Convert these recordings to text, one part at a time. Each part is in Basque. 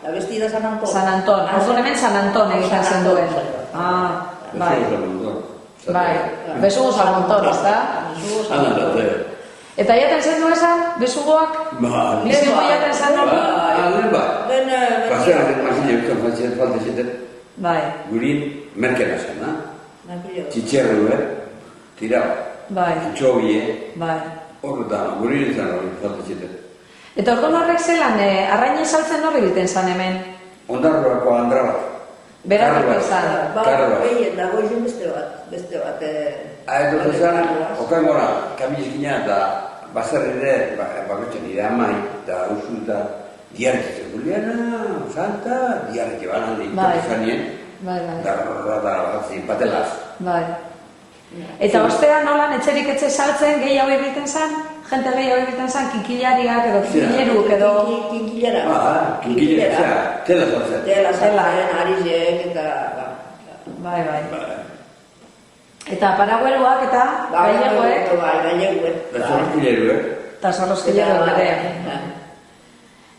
Da besti da San Anton. San Anton, orduan hemen San Anton egiten zen duen. Bai. Bai, besugo San Anton, ez da? Eta jaten zen du esan, besugoak? Besugo jaten zen du? Pasean mazile euskal falta zeten. Bai. Gurin merkena zen, txitxerru, tirau. Bai. Txobie. Bai. Hor da, gurin izan hori falta zeten. Eta orduan horrek zelan, arrainen saltzen horri biten zan hemen? Ondarroako andra bat. Beratuko izan. Behien dago izan beste bat. Edo zezan, okangora, kamilizkina eta bazarrire, bakotxen nire amai, eta usu eta diarritzen. Juliana, Santa, diarritzen banan ditu zanien. Bai. Da batzien, patelaz. Bai. Eta ostean nolan etxerik etxe saltzen gehiago egiten zan? Jente gehiago egiten zan, kinkilariak edo kinkileruk edo... Kinkilera. Kinkilera, tela saltzen. Tela saltzen, arizek eta... Bai. Eta paragueluak eta gailegoek. Bai, gailegoek. Eta zorrozkileruek. Eta zorrozkileruek ere.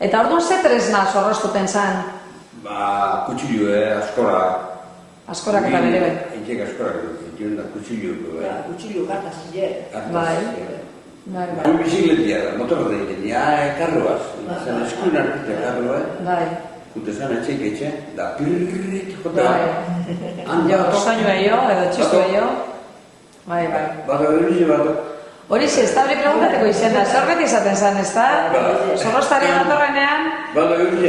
Eta orduan ze tresna zorroztuten zan? Kutsilue, askora. Askorak eta bere ben. Entzek askorak, joan da kutsilue. Kutsilue gartaz zile. Bai. Bizikletia da, motorra da egiten, karroaz. Zan eskuin artite karroa. Bai. Kute zan etxe, da pirrit jota. Jo, soinua jo, edo txistua jo. Bai. Bada hori bat. Hori ez da hori preguntateko izan da, zer beti izaten zan, ez da? Zorroztari datorrenean. Bada hori